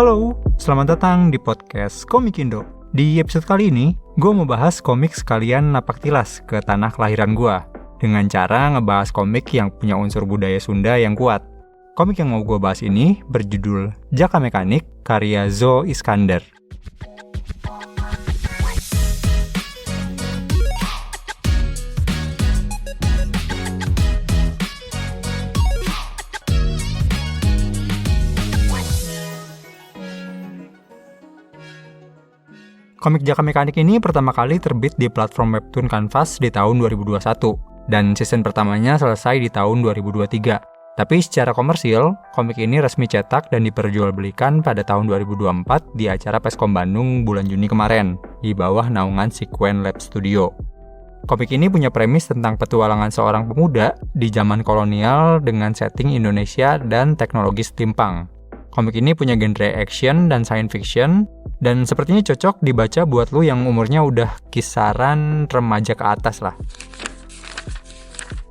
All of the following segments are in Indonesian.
Halo, selamat datang di podcast Komik Indo. Di episode kali ini, gue mau bahas komik sekalian napak tilas ke tanah kelahiran gue, dengan cara ngebahas komik yang punya unsur budaya Sunda yang kuat. Komik yang mau gue bahas ini berjudul Jaka Mekanik, karya Zo Iskandar. Komik Jaka Mekanik ini pertama kali terbit di platform webtoon Canvas di tahun 2021, dan season pertamanya selesai di tahun 2023. Tapi secara komersil, komik ini resmi cetak dan diperjualbelikan pada tahun 2024 di acara Peskom Bandung bulan Juni kemarin, di bawah naungan Sequence Lab Studio. Komik ini punya premis tentang petualangan seorang pemuda di zaman kolonial dengan setting Indonesia dan teknologi steampunk. Komik ini punya genre action dan science fiction, dan sepertinya cocok dibaca buat lu yang umurnya udah kisaran remaja ke atas lah.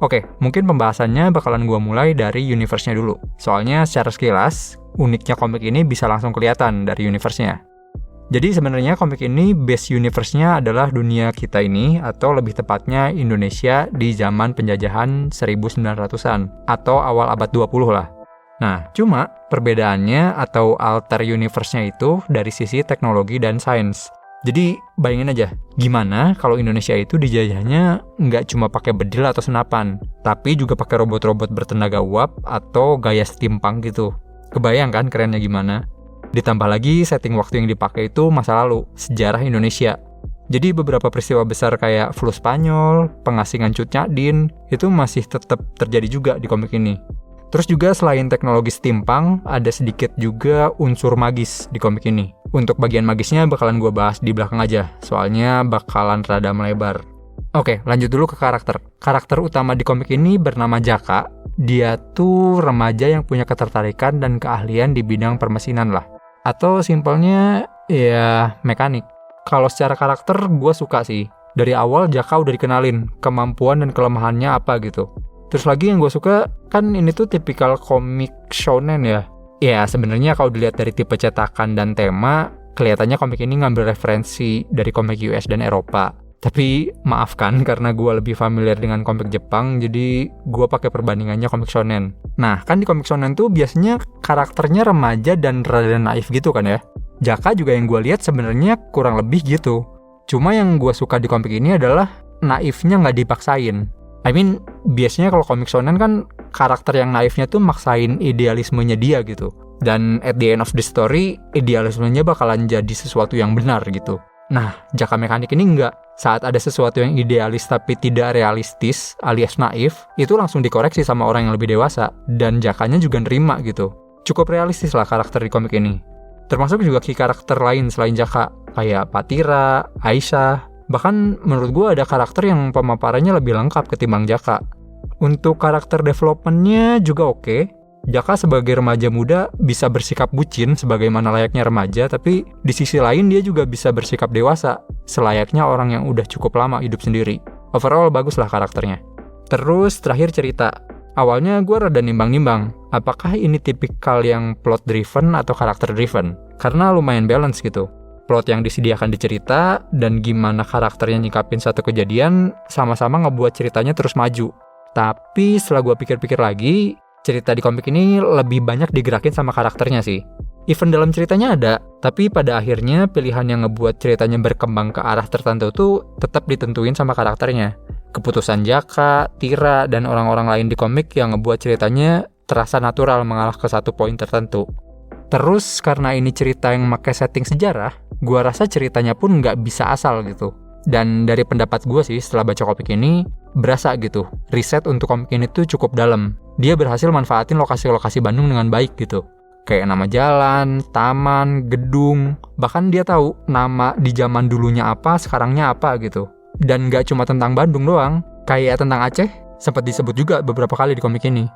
Oke, mungkin pembahasannya bakalan gua mulai dari universe-nya dulu. Soalnya secara sekilas, uniknya komik ini bisa langsung kelihatan dari universe-nya. Jadi sebenarnya komik ini base universe-nya adalah dunia kita ini, atau lebih tepatnya Indonesia di zaman penjajahan 1900-an, atau awal abad 20 lah. Nah, cuma perbedaannya atau alter universe-nya itu dari sisi teknologi dan sains. Jadi, bayangin aja, gimana kalau Indonesia itu dijajahnya nggak cuma pakai bedil atau senapan, tapi juga pakai robot-robot bertenaga uap atau gaya steampunk gitu. Kebayang kan kerennya gimana? Ditambah lagi setting waktu yang dipakai itu masa lalu, sejarah Indonesia. Jadi beberapa peristiwa besar kayak flu Spanyol, pengasingan Cut Nyak-Din, itu masih tetap terjadi juga di komik ini. Terus juga selain teknologi steampunk, ada sedikit juga unsur magis di komik ini. Untuk bagian magisnya bakalan gue bahas di belakang aja, soalnya bakalan rada melebar. Oke, lanjut dulu ke karakter. Karakter utama di komik ini bernama Jaka. Dia tuh remaja yang punya ketertarikan dan keahlian di bidang permesinan lah. Atau simpelnya, ya mekanik. Kalau secara karakter gue suka sih. Dari awal Jaka udah dikenalin kemampuan dan kelemahannya apa gitu. Terus lagi yang gue suka, kan ini tuh tipikal komik shonen ya. Ya sebenarnya kalau dilihat dari tipe cetakan dan tema, kelihatannya komik ini ngambil referensi dari komik US dan Eropa. Tapi maafkan karena gue lebih familiar dengan komik Jepang, jadi gue pakai perbandingannya komik shonen. Nah kan di komik shonen tuh biasanya karakternya remaja dan rada naif gitu kan ya. Jaka juga yang gue lihat sebenarnya kurang lebih gitu. Cuma yang gue suka di komik ini adalah naifnya nggak dipaksain. Biasanya kalau komik shonen kan karakter yang naifnya tuh maksain idealismenya dia gitu. Dan at the end of the story, idealismenya bakalan jadi sesuatu yang benar gitu. Nah, Jaka Mekanik ini enggak. Saat ada sesuatu yang idealis tapi tidak realistis, alias naif, itu langsung dikoreksi sama orang yang lebih dewasa. Dan Jakanya juga nerima gitu. Cukup realistis lah karakter di komik ini. Termasuk juga key karakter lain selain Jaka, kayak Patira, Aisyah. Bahkan menurut gue ada karakter yang pemaparannya lebih lengkap ketimbang Jaka. Untuk karakter development-nya juga oke. Jaka sebagai remaja muda bisa bersikap bucin sebagaimana layaknya remaja, tapi di sisi lain dia juga bisa bersikap dewasa, selayaknya orang yang udah cukup lama hidup sendiri. Overall baguslah karakternya. Terus terakhir cerita. Awalnya gue rada nimbang-nimbang, apakah ini tipikal yang plot driven atau karakter driven? Karena lumayan balance gitu. Plot yang disediakan di cerita dan gimana karakternya nyikapin satu kejadian sama-sama ngebuat ceritanya terus maju. Tapi setelah gue pikir-pikir lagi, cerita di komik ini lebih banyak digerakin sama karakternya sih. Even dalam ceritanya ada, tapi pada akhirnya pilihan yang ngebuat ceritanya berkembang ke arah tertentu tuh tetap ditentuin sama karakternya. Keputusan Jaka, Tira, dan orang-orang lain di komik yang ngebuat ceritanya terasa natural mengarah ke satu poin tertentu. Terus karena ini cerita yang pakai setting sejarah, gue rasa ceritanya pun nggak bisa asal gitu. Dan dari pendapat gue sih setelah baca komik ini, berasa gitu, riset untuk komik ini tuh cukup dalam. Dia berhasil manfaatin lokasi-lokasi Bandung dengan baik gitu. Kayak nama jalan, taman, gedung, bahkan dia tahu nama di zaman dulunya apa, sekarangnya apa gitu. Dan nggak cuma tentang Bandung doang, kayak tentang Aceh, sempat disebut juga beberapa kali di komik ini.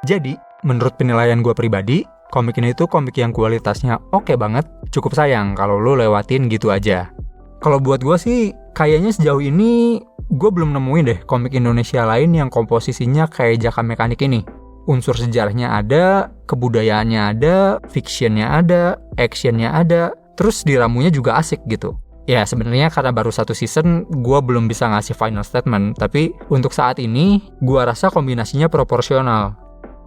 Jadi, menurut penilaian gue pribadi, komik ini tuh komik yang kualitasnya oke banget. Cukup sayang kalau lo lewatin gitu aja. Kalau buat gue sih, kayaknya sejauh ini gue belum nemuin deh komik Indonesia lain yang komposisinya kayak Jaka Mekanik ini. unsur sejarahnya ada, kebudayaannya ada, fictionnya ada, actionnya ada, terus diramunya juga asik gitu. Ya sebenarnya karena baru 1 season, gue belum bisa ngasih final statement, tapi untuk saat ini, gue rasa kombinasinya proporsional.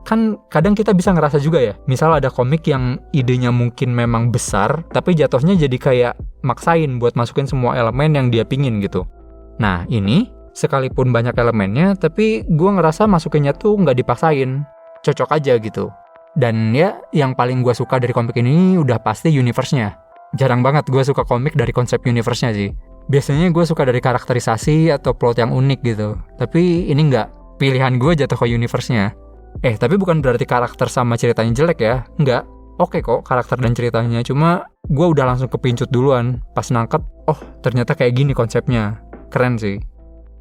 Kan kadang kita bisa ngerasa juga ya, misal ada komik yang idenya mungkin memang besar, tapi jatuhnya jadi kayak maksain buat masukin semua elemen yang dia pingin gitu. Nah ini, sekalipun banyak elemennya, tapi gue ngerasa masukinnya tuh nggak dipaksain, cocok aja gitu. Dan ya, yang paling gue suka dari komik ini udah pasti universe-nya. Jarang banget gue suka komik dari konsep universe-nya sih. Biasanya gue suka dari karakterisasi atau plot yang unik gitu. Tapi ini nggak, pilihan gue jatuh ke universe-nya. Tapi bukan berarti karakter sama ceritanya jelek ya, nggak. Oke kok karakter dan ceritanya, cuma gue udah langsung kepincut duluan. Pas nangkep, oh ternyata kayak gini konsepnya. Keren sih.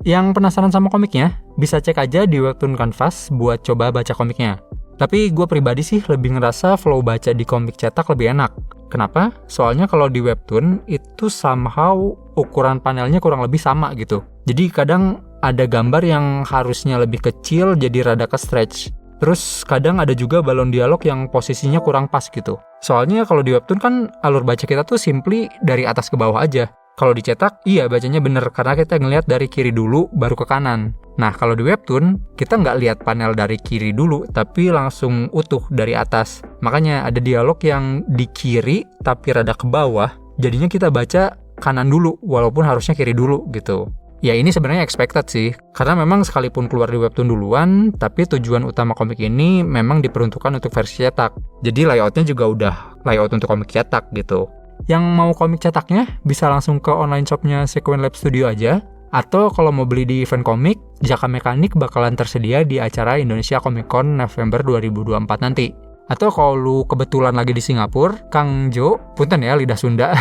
Yang penasaran sama komiknya, bisa cek aja di Webtoon Canvas buat coba baca komiknya. Tapi gue pribadi sih lebih ngerasa flow baca di komik cetak lebih enak. Kenapa? Soalnya kalau di Webtoon, itu somehow ukuran panelnya kurang lebih sama gitu. Jadi kadang ada gambar yang harusnya lebih kecil jadi rada ke-stretch. Terus kadang ada juga balon dialog yang posisinya kurang pas gitu. Soalnya kalau di Webtoon kan alur baca kita tuh simply dari atas ke bawah aja. Kalau dicetak, iya bacanya bener karena kita ngelihat dari kiri dulu baru ke kanan. Nah kalau di Webtoon, kita nggak lihat panel dari kiri dulu, tapi langsung utuh dari atas. Makanya ada dialog yang di kiri tapi rada ke bawah, jadinya kita baca kanan dulu walaupun harusnya kiri dulu gitu. Ya ini sebenarnya expected sih, karena memang sekalipun keluar di Webtoon duluan, tapi tujuan utama komik ini memang diperuntukkan untuk versi cetak. Jadi layoutnya juga udah layout untuk komik cetak gitu. Yang mau komik cetaknya bisa langsung ke online shopnya Sequin Lab Studio aja, atau kalau mau beli di event komik, Jaka Mekanik bakalan tersedia di acara Indonesia Comic Con November 2024 nanti. Atau kalau lu kebetulan lagi di Singapura, Kang Jo, punten ya lidah Sunda,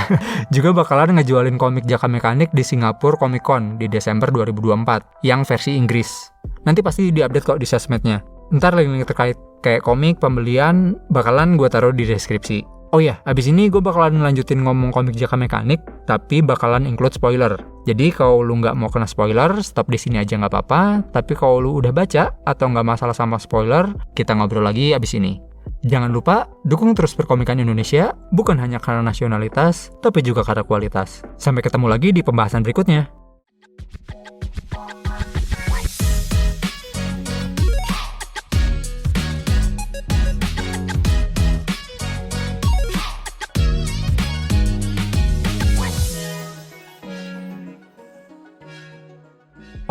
juga bakalan ngejualin komik Jaka Mekanik di Singapura Comic Con di Desember 2024, yang versi Inggris. Nanti pasti diupdate kok di sosmednya. Ntar link-link terkait kayak komik, pembelian, bakalan gue taruh di deskripsi. Oh ya, abis ini gue bakalan lanjutin ngomong komik Jaka Mekanik, tapi bakalan include spoiler. Jadi kalau lu nggak mau kena spoiler, stop di sini aja nggak apa-apa. Tapi kalau lu udah baca atau nggak masalah sama spoiler, kita ngobrol lagi abis ini. Jangan lupa dukung terus perkomikan Indonesia, bukan hanya karena nasionalitas, tapi juga karena kualitas. Sampai ketemu lagi di pembahasan berikutnya.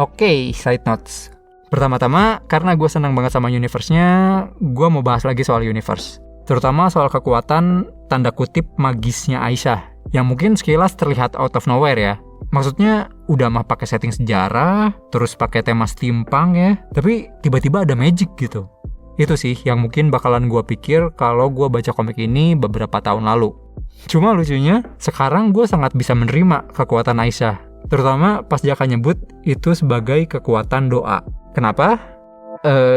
Oke, side notes. Pertama-tama, karena gue senang banget sama universe-nya, gue mau bahas lagi soal universe. Terutama soal kekuatan, tanda kutip, magisnya Aisyah, yang mungkin sekilas terlihat out of nowhere ya. Maksudnya, udah mah pakai setting sejarah, terus pakai tema steampunk ya, tapi tiba-tiba ada magic gitu. Itu sih yang mungkin bakalan gue pikir kalau gue baca komik ini beberapa tahun lalu. Cuma lucunya, sekarang gue sangat bisa menerima kekuatan Aisyah. Terutama pas Jaka nyebut itu sebagai kekuatan doa. Kenapa?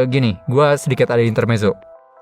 Gini, gue sedikit ada intermezzo.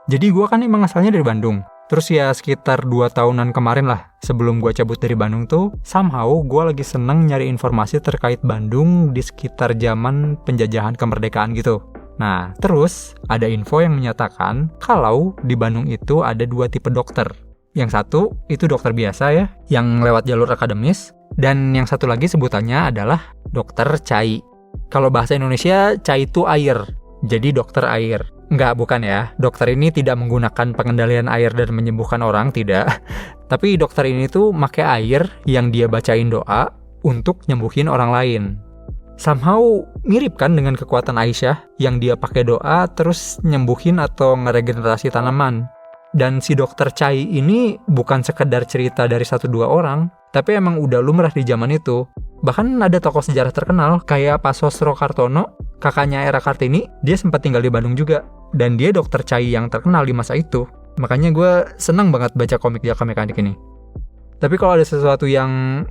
Jadi gue kan emang asalnya dari Bandung. Terus ya sekitar 2 tahunan kemarin lah, sebelum gue cabut dari Bandung tuh, somehow gue lagi seneng nyari informasi terkait Bandung di sekitar zaman penjajahan kemerdekaan gitu. Nah, terus ada info yang menyatakan kalau di Bandung itu ada 2 tipe dokter. Yang satu itu dokter biasa ya, yang lewat jalur akademis. Dan yang satu lagi sebutannya adalah dokter cai. Kalau bahasa Indonesia, cai itu air. Jadi dokter air. Enggak, bukan ya. Dokter ini tidak menggunakan pengendalian air dan menyembuhkan orang, tidak. Tapi dokter ini tuh make air yang dia bacain doa untuk nyembuhin orang lain. Somehow mirip kan dengan kekuatan Aisyah yang dia pakai doa terus nyembuhin atau ngeregenerasi tanaman. Dan si dokter cai ini bukan sekedar cerita dari 1-2 orang, tapi emang udah lumrah di zaman itu. Bahkan ada tokoh sejarah terkenal kayak Pak Sosro Kartono, kakaknya Era Kartini, dia sempat tinggal di Bandung juga. Dan dia dokter cai yang terkenal di masa itu. Makanya gue senang banget baca komik Jaka Mekanik ini. Tapi kalau ada sesuatu yang,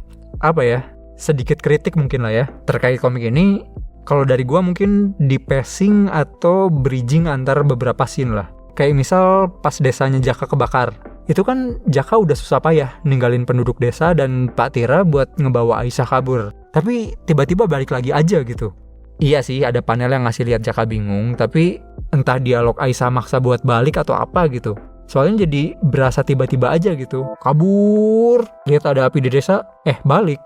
sedikit kritik mungkin lah ya, terkait komik ini, kalau dari gue mungkin di pacing atau bridging antar beberapa scene lah. Kayak misal pas desanya Jaka kebakar. Itu kan Jaka udah susah payah ninggalin penduduk desa dan Pak Tira buat ngebawa Aisyah kabur. Tapi tiba-tiba balik lagi aja gitu. Iya sih ada panel yang ngasih lihat Jaka bingung, tapi entah dialog Aisyah maksa buat balik atau apa gitu. Soalnya jadi berasa tiba-tiba aja gitu. Kabur, lihat ada api di desa, balik.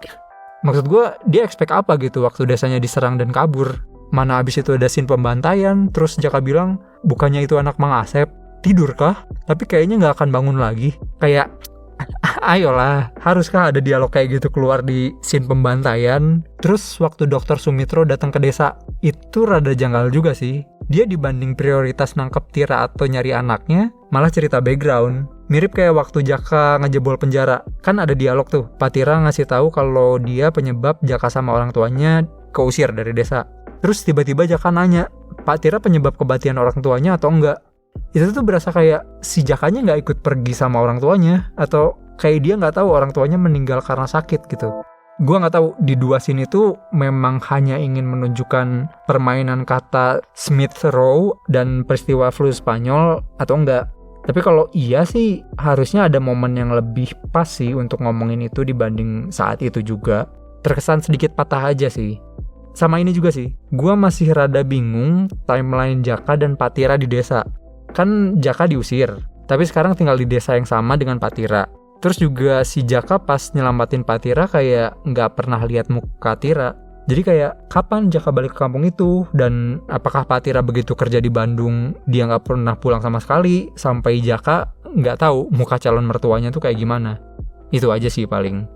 Maksud gue, dia expect apa gitu waktu desanya diserang dan kabur. Mana abis itu ada scene pembantaian, terus Jaka bilang, bukannya itu anak Mang Asep, tidur kah? Tapi kayaknya gak akan bangun lagi. Kayak, ayolah, haruskah ada dialog kayak gitu keluar di scene pembantaian? Terus waktu Dr. Sumitro datang ke desa, itu rada janggal juga sih. Dia dibanding prioritas nangkep Tira atau nyari anaknya, malah cerita background. Mirip kayak waktu Jaka ngejebol penjara. Kan ada dialog tuh, Pak Tira ngasih tahu kalau dia penyebab Jaka sama orang tuanya keusir dari desa. Terus tiba-tiba Jaka nanya, Pak Tira penyebab kematian orang tuanya atau enggak? Itu tuh berasa kayak si Jakanya nggak ikut pergi sama orang tuanya, atau kayak dia nggak tahu orang tuanya meninggal karena sakit gitu. Gue nggak tahu di dua scene itu memang hanya ingin menunjukkan permainan kata Smith Row dan peristiwa flu Spanyol atau enggak. Tapi kalau iya sih harusnya ada momen yang lebih pas sih untuk ngomongin itu dibanding saat itu juga. Terkesan sedikit patah aja sih. Sama ini juga sih, gue masih rada bingung timeline Jaka dan Patira di desa. Kan Jaka diusir, tapi sekarang tinggal di desa yang sama dengan Patira. Terus juga si Jaka pas nyelamatin Patira kayak nggak pernah lihat muka Tira. Jadi kayak kapan Jaka balik ke kampung itu? Dan apakah Patira begitu kerja di Bandung dia nggak pernah pulang sama sekali? Sampai Jaka nggak tahu muka calon mertuanya tuh kayak gimana. Itu aja sih paling.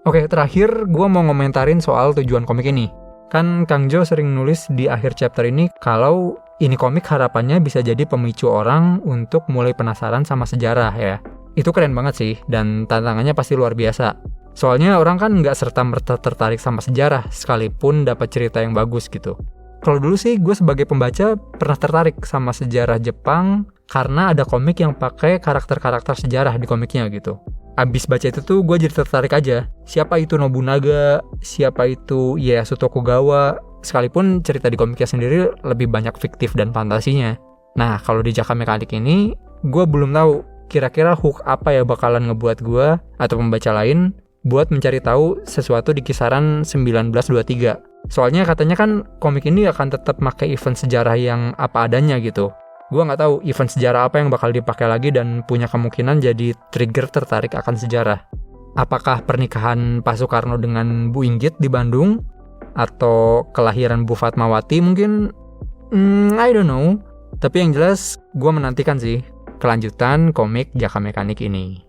Oke, terakhir gue mau ngomentarin soal tujuan komik ini. Kan Kang Jo sering nulis di akhir chapter ini kalau ini komik harapannya bisa jadi pemicu orang untuk mulai penasaran sama sejarah ya. Itu keren banget sih, dan tantangannya pasti luar biasa. Soalnya orang kan nggak serta-merta tertarik sama sejarah, sekalipun dapat cerita yang bagus gitu. Kalau dulu sih, gue sebagai pembaca pernah tertarik sama sejarah Jepang, karena ada komik yang pakai karakter-karakter sejarah di komiknya gitu. Abis baca itu tuh, gue jadi tertarik aja. Siapa itu Nobunaga, siapa itu Ieyasu Tokugawa, sekalipun cerita di komiknya sendiri lebih banyak fiktif dan fantasinya. Nah, kalau di Jaka Mekanik ini, gue belum tahu kira-kira hook apa ya bakalan ngebuat gue atau pembaca lain buat mencari tahu sesuatu di kisaran 1923. Soalnya katanya kan komik ini akan tetap pakai event sejarah yang apa adanya gitu. Gue nggak tahu event sejarah apa yang bakal dipakai lagi dan punya kemungkinan jadi trigger tertarik akan sejarah. Apakah pernikahan Pak Soekarno dengan Bu Inggit di Bandung? Atau kelahiran Bu Fatmawati mungkin? I don't know. Tapi yang jelas gue menantikan sih kelanjutan komik Jaka Mekanik ini.